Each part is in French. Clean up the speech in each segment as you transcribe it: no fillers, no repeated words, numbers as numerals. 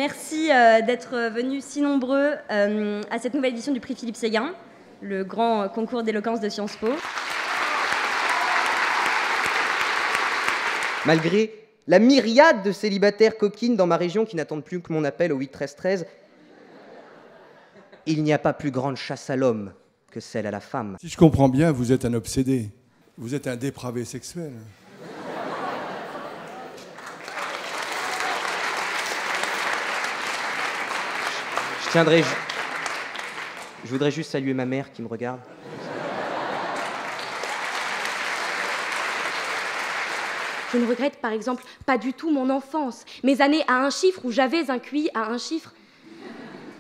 Merci d'être venus si nombreux à cette nouvelle édition du prix Philippe Séguin, le grand concours d'éloquence de Sciences Po. Malgré la myriade de célibataires coquines dans ma région qui n'attendent plus que mon appel au 8-13-13, il n'y a pas plus grande chasse à l'homme que celle à la femme. Si je comprends bien, vous êtes un obsédé. Vous êtes un dépravé sexuel. Je voudrais juste saluer ma mère qui me regarde. Je ne regrette par exemple pas du tout mon enfance, mes années à un chiffre où j'avais un QI à un chiffre.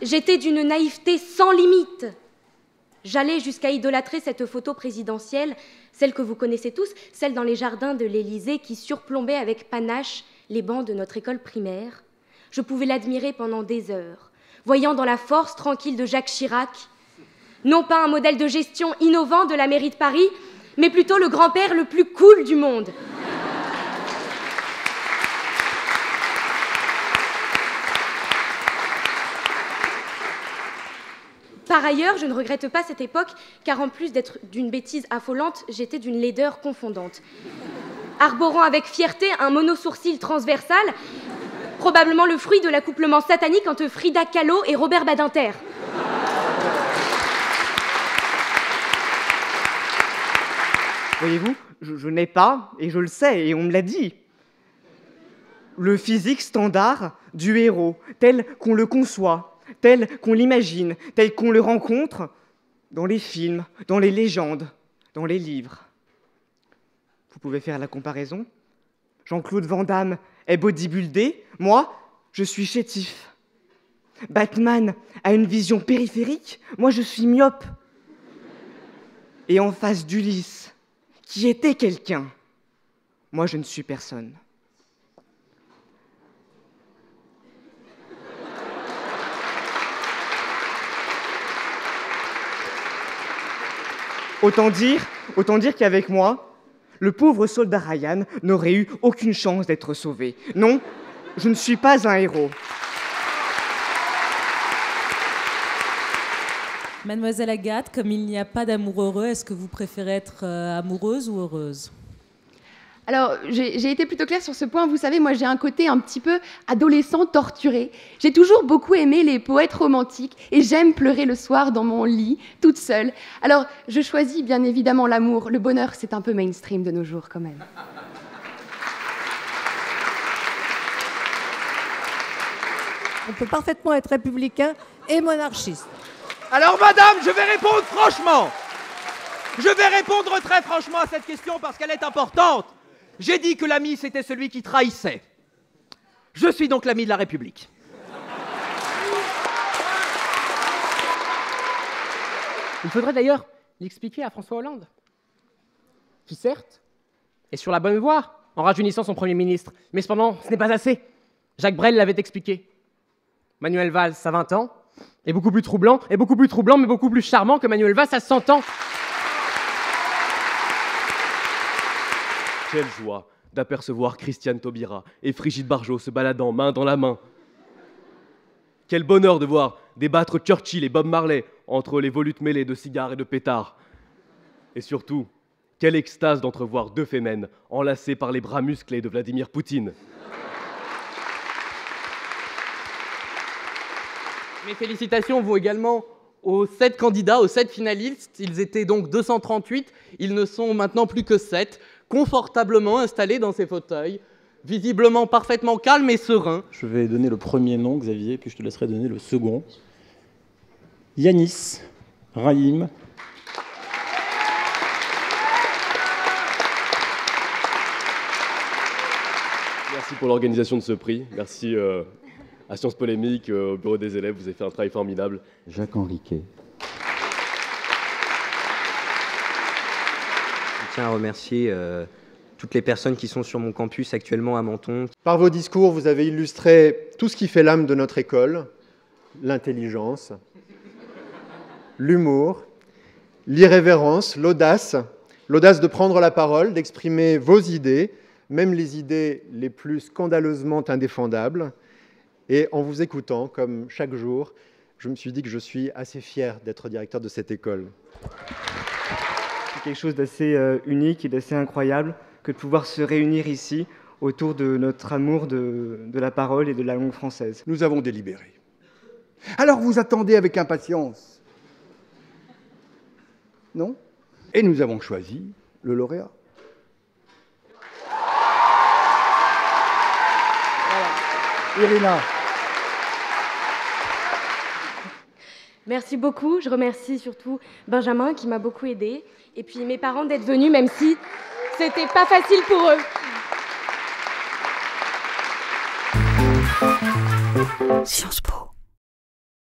J'étais d'une naïveté sans limite. J'allais jusqu'à idolâtrer cette photo présidentielle, celle que vous connaissez tous, celle dans les jardins de l'Élysée qui surplombait avec panache les bancs de notre école primaire. Je pouvais l'admirer pendant des heures, voyant dans la force tranquille de Jacques Chirac, non pas un modèle de gestion innovant de la mairie de Paris, mais plutôt le grand-père le plus cool du monde. Par ailleurs, je ne regrette pas cette époque, car en plus d'être d'une bêtise affolante, j'étais d'une laideur confondante. Arborant avec fierté un monosourcil transversal, probablement le fruit de l'accouplement satanique entre Frida Kahlo et Robert Badinter. Voyez-vous, je n'ai pas, et je le sais, et on me l'a dit, le physique standard du héros, tel qu'on le conçoit, tel qu'on l'imagine, tel qu'on le rencontre dans les films, dans les légendes, dans les livres. Vous pouvez faire la comparaison. Jean-Claude Van Damme est bodybuildé, moi, je suis chétif. Batman a une vision périphérique, moi je suis myope. Et en face d'Ulysse, qui était quelqu'un, moi je ne suis personne. Autant dire qu'avec moi, le pauvre soldat Ryan n'aurait eu aucune chance d'être sauvé. Non, je ne suis pas un héros. Mademoiselle Agathe, comme il n'y a pas d'amour heureux, est-ce que vous préférez être amoureuse ou heureuse ? Alors, j'ai été plutôt claire sur ce point. Vous savez, moi, j'ai un côté un petit peu adolescent torturé. J'ai toujours beaucoup aimé les poètes romantiques et j'aime pleurer le soir dans mon lit, toute seule. Alors, je choisis bien évidemment l'amour. Le bonheur, c'est un peu mainstream de nos jours, quand même. On peut parfaitement être républicain et monarchiste. Alors, madame, je vais répondre franchement. Je vais répondre très franchement à cette question parce qu'elle est importante. J'ai dit que l'ami, c'était celui qui trahissait. Je suis donc l'ami de la République. Il faudrait d'ailleurs l'expliquer à François Hollande, qui certes est sur la bonne voie en rajeunissant son Premier ministre, mais cependant, ce n'est pas assez. Jacques Brel l'avait expliqué. Manuel Valls, à 20 ans, est beaucoup plus troublant, mais beaucoup plus charmant que Manuel Valls à 100 ans. Quelle joie d'apercevoir Christiane Taubira et Brigitte Bardot se baladant main dans la main. Quel bonheur de voir débattre Churchill et Bob Marley entre les volutes mêlées de cigares et de pétards. Et surtout, quelle extase d'entrevoir deux fémènes enlacées par les bras musclés de Vladimir Poutine. Mes félicitations vont également aux 7 candidats, aux 7 finalistes. Ils étaient donc 238, ils ne sont maintenant plus que 7. Confortablement installé dans ses fauteuils, visiblement parfaitement calme et serein. Je vais donner le premier nom, Xavier, puis je te laisserai donner le second. Yanis Rahim. Merci pour l'organisation de ce prix. Merci à Sciences Polémiques, au bureau des élèves. Vous avez fait un travail formidable. Jacques Henriquet. Je tiens à remercier toutes les personnes qui sont sur mon campus actuellement à Menton. Par vos discours, vous avez illustré tout ce qui fait l'âme de notre école, l'intelligence, l'humour, l'irrévérence, l'audace de prendre la parole, d'exprimer vos idées, même les idées les plus scandaleusement indéfendables, Et en vous écoutant, comme chaque jour, je me suis dit que je suis assez fier d'être directeur de cette école. C'est quelque chose d'assez unique et d'assez incroyable que de pouvoir se réunir ici autour de notre amour de la parole et de la langue française. Nous avons délibéré. Alors vous attendez avec impatience. Non? Et nous avons choisi le lauréat. Voilà. Irina. Merci beaucoup. Je remercie surtout Benjamin qui m'a beaucoup aidée. Et puis mes parents d'être venus, même si c'était pas facile pour eux. Sciences Po.